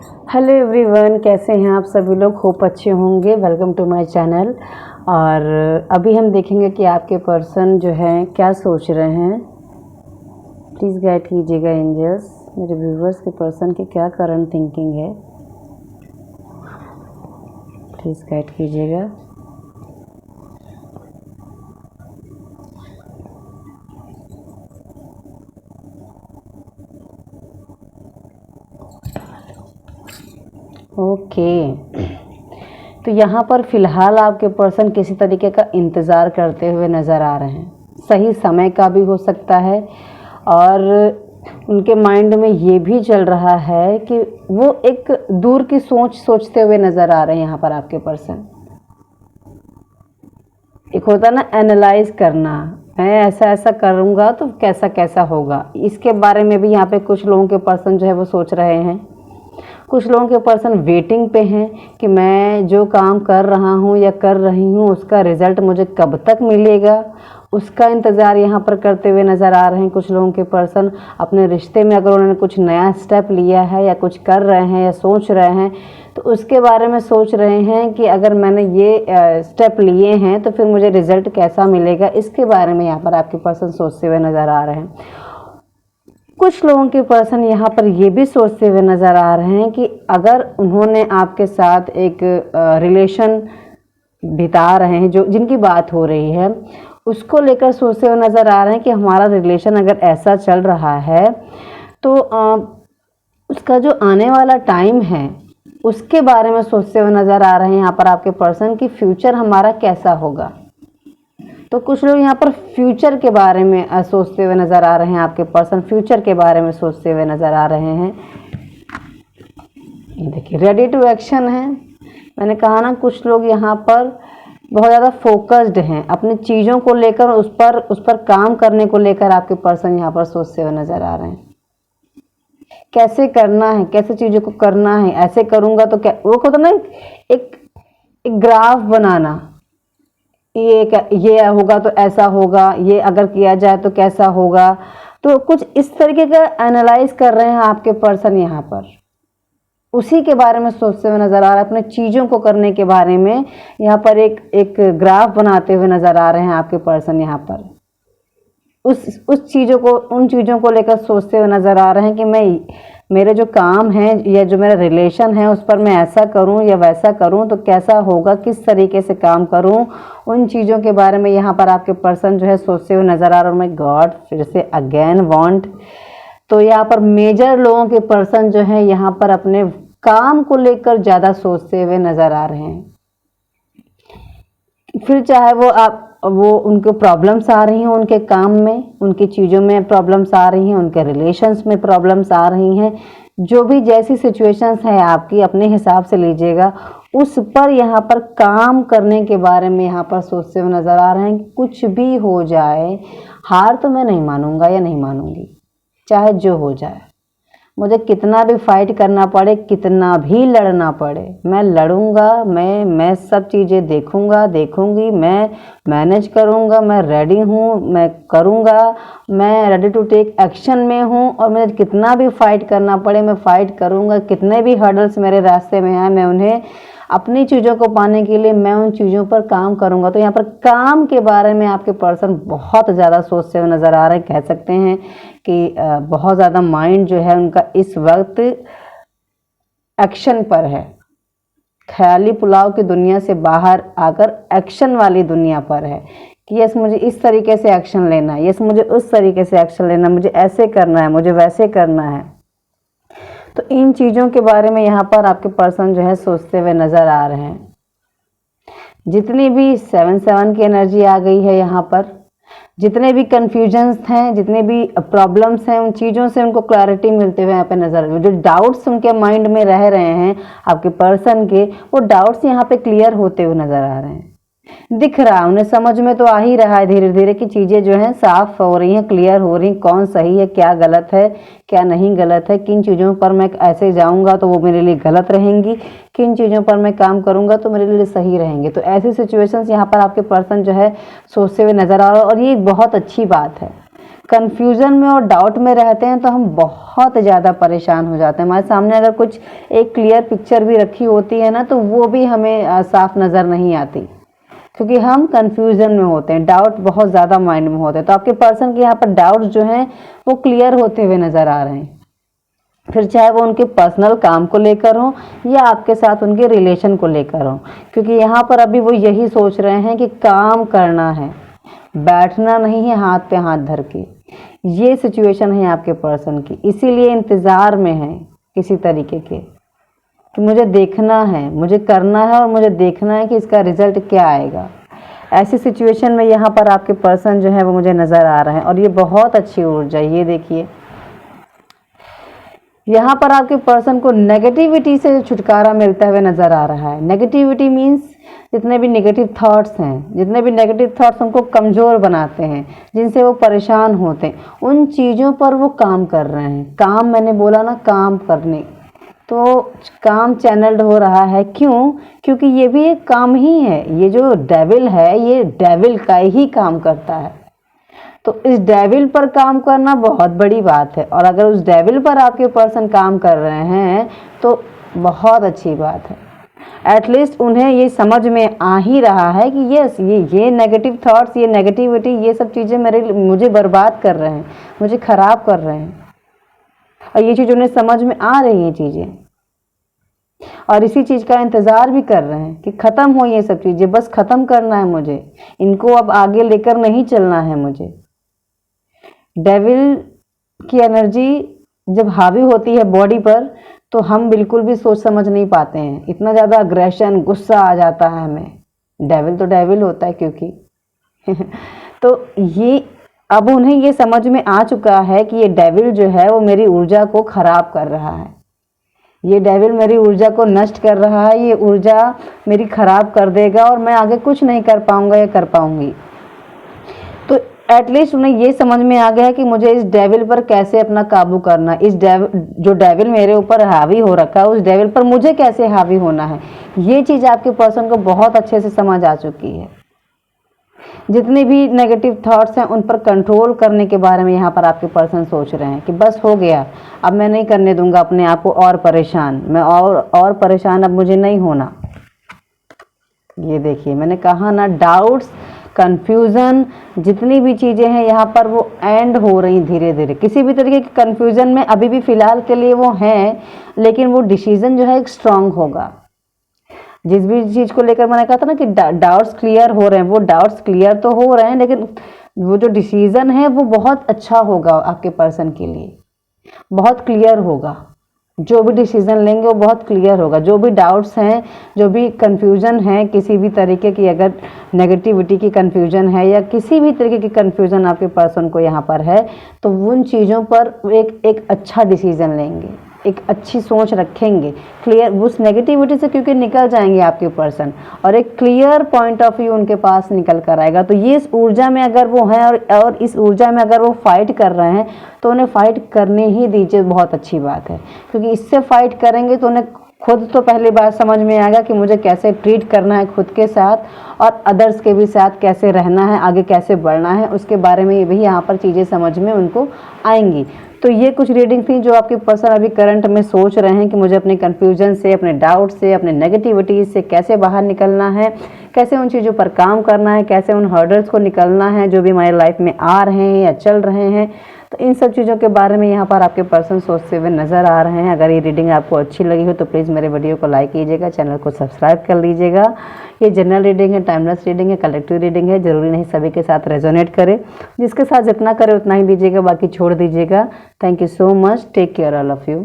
Hello everyone, कैसे हैं आप सभी लोग। होप अच्छे होंगे। Welcome to my channel. और अभी हम देखेंगे कि आपके पर्सन जो है क्या सोच रहे हैं। प्लीज़ गाइड कीजिएगा एंजल्स, मेरे व्यूवर्स के पर्सन की क्या करंट थिंकिंग है। प्लीज़ गाइड कीजिएगा। ओके, तो यहाँ पर फ़िलहाल आपके पर्सन किसी तरीके का इंतज़ार करते हुए नज़र आ रहे हैं। सही समय का भी हो सकता है और उनके माइंड में ये भी चल रहा है कि वो एक दूर की सोच सोचते हुए नज़र आ रहे हैं। यहाँ पर आपके पर्सन एक होता है ना एनालाइज करना, मैं ऐसा ऐसा करूँगा तो कैसा कैसा होगा, इसके बारे में भी यहाँ पे कुछ लोगों के पर्सन जो है वो सोच रहे हैं। कुछ लोगों के पर्सन वेटिंग पे हैं कि मैं जो काम कर रहा हूँ या कर रही हूँ उसका रिज़ल्ट मुझे कब तक मिलेगा, उसका इंतज़ार यहाँ पर करते हुए नज़र आ रहे हैं। कुछ लोगों के पर्सन अपने रिश्ते में अगर उन्होंने कुछ नया स्टेप लिया है या कुछ कर रहे हैं या सोच रहे हैं तो उसके बारे में सोच रहे हैं कि अगर मैंने ये स्टेप लिए हैं तो फिर मुझे रिज़ल्ट कैसा मिलेगा, इसके बारे में यहाँ पर आपके पर्सन सोचते हुए नज़र आ रहे हैं। कुछ लोगों के पर्सन यहाँ पर ये भी सोचते हुए नज़र आ रहे हैं कि अगर उन्होंने आपके साथ एक रिलेशन बिता रहे हैं, जो जिनकी बात हो रही है उसको लेकर सोचते हुए नज़र आ रहे हैं कि हमारा रिलेशन अगर ऐसा चल रहा है तो उसका जो आने वाला टाइम है उसके बारे में सोचते हुए नज़र आ रहे हैं यहाँ पर आपके पर्सन कि फ्यूचर हमारा कैसा होगा। तो कुछ लोग यहाँ पर फ्यूचर के बारे में सोचते हुए नज़र आ रहे हैं। आपके पर्सन फ्यूचर के बारे में सोचते हुए नज़र आ रहे हैं। ये देखिए रेडी टू एक्शन है। मैंने कहा ना, कुछ लोग यहाँ पर बहुत ज़्यादा फोकस्ड हैं अपनी चीज़ों को लेकर, उस पर काम करने को लेकर आपके पर्सन यहाँ पर सोचते हुए नज़र आ रहे हैं। कैसे करना है, कैसे चीज़ों को करना है, ऐसे करूँगा तो क्या, वो होता ना एक ग्राफ बनाना, ये होगा तो ऐसा होगा, ये अगर किया जाए तो कैसा होगा। तो कुछ इस तरीके का एनालाइज कर रहे हैं आपके पर्सन यहाँ पर, उसी के बारे में सोचते हुए नज़र आ रहा है। अपने चीज़ों को करने के बारे में यहाँ पर एक ग्राफ बनाते हुए नज़र आ रहे हैं आपके पर्सन। यहाँ पर उस चीज़ों को, उन चीज़ों को लेकर सोचते हुए नज़र आ रहे हैं कि मैं मेरे जो काम है या जो मेरा रिलेशन है उस पर मैं ऐसा करूं या वैसा करूं तो कैसा होगा, किस तरीके से काम करूं, उन चीज़ों के बारे में यहाँ पर आपके पर्सन जो है सोचते हुए नज़र आ रहा है। माय गॉड, फिर से अगेन वांट। तो यहाँ पर मेजर लोगों के पर्सन जो है यहाँ पर अपने काम को लेकर ज़्यादा सोचते हुए नज़र आ रहे हैं। फिर चाहे वो उनको प्रॉब्लम्स आ रही हैं उनके काम में, उनकी चीज़ों में प्रॉब्लम्स आ रही हैं, उनके रिलेशंस में प्रॉब्लम्स आ रही हैं, जो भी जैसी सिचुएशंस है आपकी अपने हिसाब से लीजिएगा, उस पर यहाँ पर काम करने के बारे में यहाँ पर सोचते हुए नज़र आ रहे हैं कि कुछ भी हो जाए, हार तो मैं नहीं मानूंगा या नहीं मानूंगी, चाहे जो हो जाए, मुझे कितना भी फाइट करना पड़े, कितना भी लड़ना पड़े, मैं लड़ूंगा, मैं सब चीज़ें देखूंगी, मैं मैनेज करूंगा, मैं रेडी हूँ, मैं करूंगा, मैं रेडी टू टेक एक्शन में हूँ और मुझे कितना भी फाइट करना पड़े मैं फाइट करूंगा। कितने भी हर्डल्स मेरे रास्ते में आए, मैं उन्हें अपनी चीज़ों को पाने के लिए मैं उन चीज़ों पर काम करूंगा। तो यहाँ पर काम के बारे में आपके पर्सन बहुत ज़्यादा सोचते हुए नज़र आ रहे हैं। कह सकते हैं कि बहुत ज़्यादा माइंड जो है उनका इस वक्त एक्शन पर है, ख्याली पुलाव की दुनिया से बाहर आकर एक्शन वाली दुनिया पर है कि यस मुझे इस तरीके से एक्शन लेना है, यस मुझे उस तरीके से एक्शन लेना है, मुझे ऐसे करना है, मुझे वैसे करना है। तो इन चीज़ों के बारे में यहाँ पर आपके पर्सन जो है सोचते हुए नज़र आ रहे हैं। जितनी भी 7-7 की एनर्जी आ गई है यहाँ पर, जितने भी कन्फ्यूजन्स हैं, जितने भी प्रॉब्लम्स हैं, उन चीज़ों से उनको क्लैरिटी मिलते हुए यहाँ पे नजर, जो डाउट्स उनके माइंड में रह रहे हैं आपके पर्सन के, वो डाउट्स यहाँ पे क्लियर होते हुए नजर आ रहे हैं। दिख रहा, उन्हें समझ में तो आ ही रहा है धीरे धीरे कि चीज़ें जो हैं साफ हो रही हैं, क्लियर हो रही हैं, कौन सही है, क्या गलत है, क्या नहीं गलत है, किन चीज़ों पर मैं ऐसे जाऊंगा तो वो मेरे लिए गलत रहेंगी, किन चीज़ों पर मैं काम करूंगा तो मेरे लिए सही रहेंगे। तो ऐसी सिचुएशंस यहाँ पर आपके पर्सन जो है सोचते हुए नज़र आ रहा है और ये एक बहुत अच्छी बात है। कंफ्यूजन में और डाउट में रहते हैं तो हम बहुत ज़्यादा परेशान हो जाते हैं। हमारे सामने अगर कुछ एक क्लियर पिक्चर भी रखी होती है ना, तो वो भी हमें साफ नज़र नहीं आती, क्योंकि हम कंफ्यूजन में होते हैं, डाउट बहुत ज़्यादा माइंड में होते हैं। तो आपके पर्सन के यहाँ पर डाउट जो हैं वो क्लियर होते हुए नज़र आ रहे हैं, फिर चाहे वो उनके पर्सनल काम को लेकर हो या आपके साथ उनके रिलेशन को लेकर हो, क्योंकि यहाँ पर अभी वो यही सोच रहे हैं कि काम करना है, बैठना नहीं है हाथ पे हाथ धर के। ये सिचुएशन है आपके पर्सन की, इसीलिए इंतज़ार में है किसी तरीके के कि मुझे देखना है, मुझे करना है और मुझे देखना है कि इसका रिजल्ट क्या आएगा। ऐसी सिचुएशन में यहाँ पर आपके पर्सन जो है वो मुझे नज़र आ रहे हैं, और ये बहुत अच्छी ऊर्जा है। ये देखिए, यहाँ पर आपके पर्सन को नेगेटिविटी से छुटकारा मिलता हुआ नज़र आ रहा है। नेगेटिविटी मीन्स जितने भी नेगेटिव थॉट्स हैं, जितने भी नेगेटिव थॉट्स उनको कमज़ोर बनाते हैं, जिनसे वो परेशान होते हैं, उन चीज़ों पर वो काम कर रहे हैं। काम, मैंने बोला ना, काम करने, तो काम चैनल्ड हो रहा है। क्यों? क्योंकि ये भी एक काम ही है। ये जो डेविल है, ये डेविल का ही काम करता है। तो इस डेविल पर काम करना बहुत बड़ी बात है, और अगर उस डेविल पर आपके पर्सन काम कर रहे हैं तो बहुत अच्छी बात है। एटलीस्ट उन्हें ये समझ में आ ही रहा है कि यस, ये नेगेटिव थॉट्स, ये नेगेटिविटी, ये सब चीज़ें मुझे बर्बाद कर रहे हैं, मुझे ख़राब कर रहे हैं, और ये चीज़ उन्हें समझ में आ रही हैं चीज़ें, और इसी चीज़ का इंतज़ार भी कर रहे हैं कि ख़त्म हो ये सब चीज़ें, बस ख़त्म करना है मुझे, इनको अब आगे लेकर नहीं चलना है मुझे। डेविल की एनर्जी जब हावी होती है बॉडी पर, तो हम बिल्कुल भी सोच समझ नहीं पाते हैं, इतना ज़्यादा अग्रेशन, गुस्सा आ जाता है हमें। डेविल तो डेविल होता है क्योंकि तो ये अब उन्हें ये समझ में आ चुका है कि ये डेविल जो है वो मेरी ऊर्जा को ख़राब कर रहा है, ये डेविल मेरी ऊर्जा को नष्ट कर रहा है, ये ऊर्जा मेरी ख़राब कर देगा और मैं आगे कुछ नहीं कर पाऊँगा या कर पाऊँगी। तो एटलीस्ट उन्हें ये समझ में आ गया है कि मुझे इस डेविल पर कैसे अपना काबू करना, इस जो डेविल मेरे ऊपर हावी हो रखा है, उस डेविल पर मुझे कैसे हावी होना है। ये चीज़ आपके पर्सन को बहुत अच्छे से समझ आ चुकी है। जितने भी नेगेटिव थॉट्स हैं उन पर कंट्रोल करने के बारे में यहाँ पर आपके पर्सन सोच रहे हैं कि बस हो गया, अब मैं नहीं करने दूंगा अपने आप को और परेशान, मैं और परेशान अब मुझे नहीं होना। ये देखिए, मैंने कहा ना, डाउट्स, कंफ्यूजन, जितनी भी चीज़ें हैं यहाँ पर वो एंड हो रही धीरे धीरे। किसी भी तरीके के कंफ्यूजन में अभी भी फ़िलहाल के लिए वो हैं, लेकिन वो डिसीज़न जो है एक स्ट्रांग होगा। जिस भी चीज़ को लेकर मैंने कहा था ना कि डाउट्स क्लियर हो रहे हैं, वो डाउट्स क्लियर तो हो रहे हैं, लेकिन वो जो डिसीज़न है वो बहुत अच्छा होगा आपके पर्सन के लिए, बहुत क्लियर होगा। जो भी डिसीज़न लेंगे वो बहुत क्लियर होगा। जो भी डाउट्स हैं, जो भी कन्फ्यूज़न है किसी भी तरीके की, अगर नेगेटिविटी की कन्फ्यूज़न है या किसी भी तरीके की कन्फ्यूज़न आपके पर्सन को यहाँ पर है, तो उन चीज़ों पर एक अच्छा डिसीज़न लेंगे, एक अच्छी सोच रखेंगे, क्लियर उस नेगेटिविटी से क्योंकि निकल जाएंगे आपके पर्सन, और एक क्लियर पॉइंट ऑफ व्यू उनके पास निकल कर आएगा। तो ये इस ऊर्जा में अगर वो हैं और इस ऊर्जा में अगर वो फाइट कर रहे हैं, तो उन्हें फाइट करने ही दीजिए, बहुत अच्छी बात है। क्योंकि इससे फाइट करेंगे तो उन्हें खुद तो पहली बार समझ में आएगा कि मुझे कैसे ट्रीट करना है खुद के साथ और अदर्स के भी साथ, कैसे रहना है, आगे कैसे बढ़ना है, उसके बारे में भी यहाँ पर चीज़ें समझ में उनको आएंगी। तो ये कुछ रीडिंग थी जो आपके पर्सन अभी करंट में सोच रहे हैं कि मुझे अपने कन्फ्यूजन से, अपने डाउट से, अपने नेगेटिविटी से कैसे बाहर निकलना है, कैसे उन चीज़ों पर काम करना है, कैसे उन हर्डल्स को निकलना है जो भी हमारी लाइफ में आ रहे हैं या चल रहे हैं। तो इन सब चीज़ों के बारे में यहाँ पर आपके पर्सन सोचते हुए नज़र आ रहे हैं। अगर ये रीडिंग आपको अच्छी लगी हो तो प्लीज़ मेरे वीडियो को लाइक कीजिएगा, चैनल को सब्सक्राइब कर लीजिएगा। ये जनरल रीडिंग है, टाइमलेस रीडिंग है, कलेक्टिव रीडिंग है, ज़रूरी नहीं सभी के साथ रेजोनेट करे, जिसके साथ जितना करे उतना ही दीजिएगा, बाकी छोड़ दीजिएगा। Thank you so much, take care all of you.